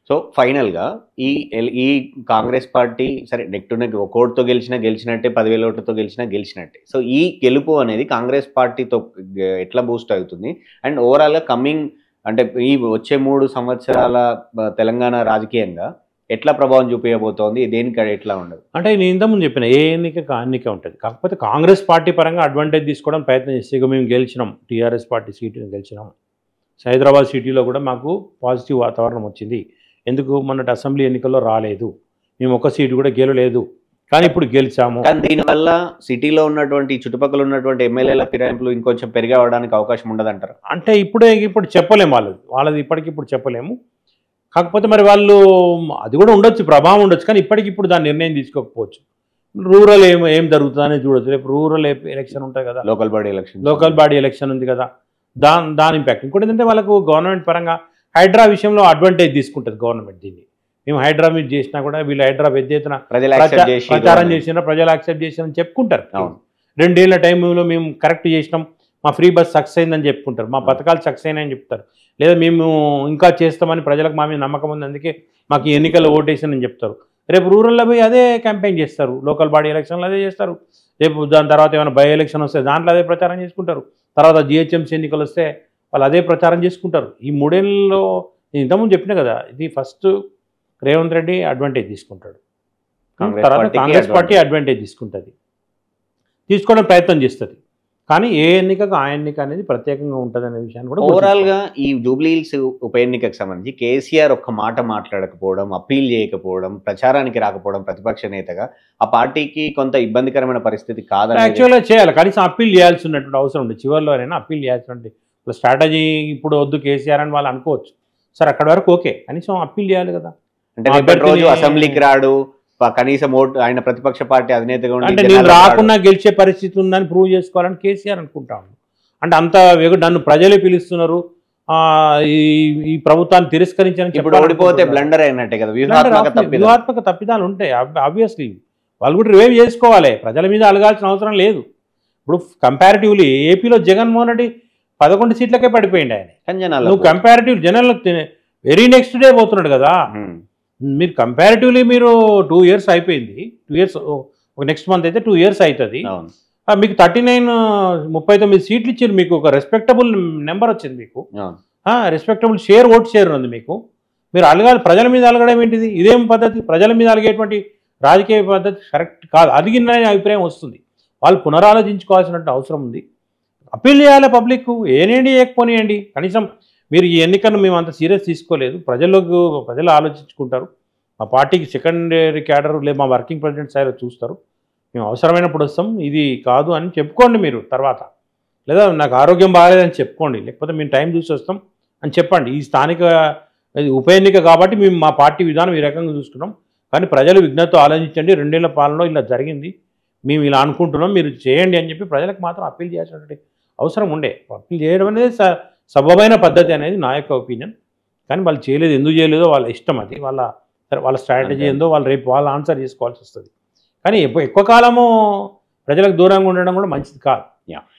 So ఫైనల్‌గా ఈ ఈ కాంగ్రెస్ పార్టీ సరే నెక్ టు నెక్ ఒక ఓటుతో గెలిచినా గెలిచినట్టే, 10,000 ఓట్లతో గెలిచినా గెలిచినట్టే. సో ఈ గెలుపు అనేది కాంగ్రెస్ పార్టీతో ఎట్లా బూస్ట్ అవుతుంది? అండ్ ఓవరాల్‌గా కమింగ్ అంటే ఈ వచ్చే 3 సంవత్సరాల తెలంగాణ రాజకీయంగా ఎట్లా ప్రభావం చూపియబోతోంది? దేనికి ఎట్లా ఉండదు? అంటే నేను ఇంతకుముందు చెప్పిన ఏ ఎన్నికకు ఆ ఎన్నిక ఉంటుంది. కాకపోతే కాంగ్రెస్ పార్టీ పరంగా అడ్వాంటేజ్ తీసుకోవడం ప్రయత్నం చేస్తే ఇక మేము గెలిచినాం, టీఆర్ఎస్ పార్టీ సీటుని గెలిచినాం. హైదరాబాద్ సిటీలో కూడా మాకు పాజిటివ్ వాతావరణం వచ్చింది. ఎందుకు మొన్నటి అసెంబ్లీ ఎన్నికల్లో రాలేదు, మేము ఒక్క సీటు కూడా గెలలేదు, కానీ ఇప్పుడు గెలిచాము. కానీ దీనివల్ల సిటీలో ఉన్నటువంటి చుట్టుపక్కల ఉన్నటువంటి ఎమ్మెల్యేల ఫిరాయింపులు ఇంకొంచెం పెరిగడానికి అవకాశం ఉండదంటారు. అంటే ఇప్పుడు చెప్పలేము, వాళ్ళది ఇప్పటికిప్పుడు చెప్పలేము. కాకపోతే మరి వాళ్ళు అది కూడా ఉండొచ్చు, ప్రభావం ఉండొచ్చు, కానీ ఇప్పటికిప్పుడు దాని నిర్ణయం తీసుకోకపోవచ్చు. రూరల్ ఏం జరుగుతుందని చూడొచ్చు. రేపు రూరల్ ఎలక్షన్ ఉంటుంది కదా, లోకల్ బాడీ ఎలక్షన్ ఉంది కదా, దాని ఇంపాక్ట్. ఇంకోటి ఏంటంటే వాళ్ళకు గవర్నమెంట్ పరంగా హైడ్రా విషయంలో అడ్వాంటేజ్ తీసుకుంటుంది గవర్నమెంట్. దీన్ని మేము హైడ్రా మీద చేసినా కూడా వీళ్ళు హైడ్రా పెద్ద ఎత్తున ప్రచారం చేసినా, ప్రజలు యాక్సెప్ట్ చేసినా చెప్పుకుంటారు. 2 ఏళ్ల టైంలో మేము కరెక్ట్ చేసినాం, మా ఫ్రీ బస్ సక్సెస్ అయిందని చెప్పుకుంటారు, మా పథకాలు సక్సెస్ అయినాయని చెప్తారు. లేదా మేము ఇంకా చేస్తామని ప్రజలకు మా మీద నమ్మకం ఉంది, అందుకే మాకు ఈ ఎన్నికల్లో ఓటేసానని చెప్తారు. రేపు రూరల్లో పోయి అదే క్యాంపెయిన్ చేస్తారు, లోకల్ బాడీ ఎలక్షన్లు అదే చేస్తారు. రేపు దాని తర్వాత ఏమైనా బై ఎలక్షన్ వస్తే దాంట్లో అదే ప్రచారం చేసుకుంటారు. తర్వాత జిహెచ్ఎంసీ ఎన్నికలు వస్తే వాళ్ళు అదే ప్రచారం చేసుకుంటారు. ఈ 3 ఏళ్ళలో నేను ఇంతకుముందు చెప్పిన కదా, ఇది ఫస్ట్ రేవంత్ రెడ్డి అడ్వాంటేజ్ తీసుకుంటాడు, తర్వాత కాంగ్రెస్ పార్టీ అడ్వాంటేజ్ తీసుకోవడం ప్రయత్నం చేస్తుంది. కానీ ఏ ఎన్నికకు ఆ ఎన్నిక అనేది ప్రత్యేకంగా ఉంటుంది అనే విషయాన్ని కూడా ఓవరాల్గా ఈ జూబ్లీ హిల్స్ ఉప ఎన్నికకు సంబంధించి కేసీఆర్ ఒక్క మాట మాట్లాడకపోవడం, అప్పీల్ చేయకపోవడం, ప్రచారానికి రాకపోవడం ప్రతిపక్ష నేతగా ఆ పార్టీకి కొంత ఇబ్బందికరమైన పరిస్థితి కాదని యాక్చువల్గా చేయాలి. కనీసం అప్పీల్ చేయాల్సి ఉన్నటువంటి అవసరం ఉంది. చివరిలో అయినా అప్పీల్ చేయాల్సినటువంటి స్ట్రాటజీ ఇప్పుడు వద్దు కేసీఆర్ అని వాళ్ళు అనుకోవచ్చు. సరే అక్కడి వరకు ఓకే, కనీసం అప్పీల్ చేయాలి కదా. అంటే రోజు అసెంబ్లీకి రాడు, కనీసం ఓటు ఆయన ప్రతిపక్ష పార్టీ అధినేతగా అంటే నేను రాకుండా గెలిచే పరిస్థితి ఉందని ప్రూవ్ చేసుకోవాలని కేసీఆర్ అనుకుంటాను. అంటే అంత నన్ను ప్రజలే పిలుస్తున్నారు, ఈ ప్రభుత్వాన్ని తిరస్కరించని ఇప్పుడు ఓడిపోతే బ్లండర్ అయినట్టే కదా. వ్యూహాత్మక తప్పిదాలు ఉంటాయి ఆబ్వియస్లీ, వాళ్ళు కూడా రివైవ్ చేసుకోవాలి. ప్రజల మీద అలగాల్సిన అవసరం లేదు. ఇప్పుడు కంపారిటివ్లీ ఏపీలో జగన్మోహన్ రెడ్డి 11 సీట్లకే పడిపోయింది ఆయన. నువ్వు కంపారిటివ్ జనాల్లో వెరీ నెక్స్ట్ డే పోతున్నాడు కదా. మీరు కంపారిటివ్లీ మీరు 2 ఇయర్స్ అయిపోయింది, 2 ఇయర్స్ నెక్స్ట్ మంత్ అయితే 2 ఇయర్స్ అవుతుంది. మీకు 39 సీట్లు ఇచ్చారు, మీకు ఒక రెస్పెక్టబుల్ నెంబర్ వచ్చింది, మీకు రెస్పెక్టబుల్ ఓట్ షేర్ ఉంది మీకు. మీరు అలగాలి, ప్రజల మీద అలగడం ఏంటిది? ఇదేం పద్ధతి? ప్రజల మీద అలిగేటువంటి రాజకీయ పద్ధతి కరెక్ట్ కాదు. అదిగిన అభిప్రాయం వస్తుంది. వాళ్ళు పునరాలోచించుకోవాల్సిన అవసరం ఉంది. అప్పీల్ చేయాలి పబ్లిక్, ఏనేండి ఏకపోనియండి. కనీసం మీరు ఈ ఎన్నికను మేము అంత సీరియస్ తీసుకోలేదు, ప్రజలు ఆలోచించుకుంటారు. మా పార్టీకి సెకండరీ క్యాడర్ లేదు, మా వర్కింగ్ ప్రెసిడెంట్ స్థాయిలో చూస్తారు, మేము అవసరమైనప్పుడు వస్తాం, ఇది కాదు అని చెప్పుకోండి మీరు తర్వాత. లేదా నాకు ఆరోగ్యం బాగాలేదని చెప్పుకోండి, లేకపోతే మేము టైం చూసి వస్తాం అని చెప్పండి. ఈ స్థానిక ఉప ఎన్నిక కాబట్టి మేము మా పార్టీ విధానం ఈ రకంగా చూసుకున్నాం, కానీ ప్రజలు విజ్ఞతతో ఆలోచించండి, 2 ఏళ్ల పాలనలో ఇలా జరిగింది, మేము ఇలా అనుకుంటున్నాం, మీరు చేయండి అని చెప్పి ప్రజలకు మాత్రం అప్పీల్ చేయాల్సినటువంటి అవసరం ఉండే. అప్పీల్ చేయడం అనేది సబబైన పద్ధతి అనేది నా యొక్క ఒపీనియన్. కానీ వాళ్ళు చేయలేదు, ఎందుకు చేయలేదో వాళ్ళ ఇష్టం, అది వాళ్ళ స్ట్రాటజీ ఏందో వాళ్ళు రేపు వాళ్ళు ఆన్సర్ చేసుకోవాల్సి వస్తుంది. కానీ ఎక్కువ కాలము ప్రజలకు దూరంగా ఉండడం కూడా మంచిది కాదు.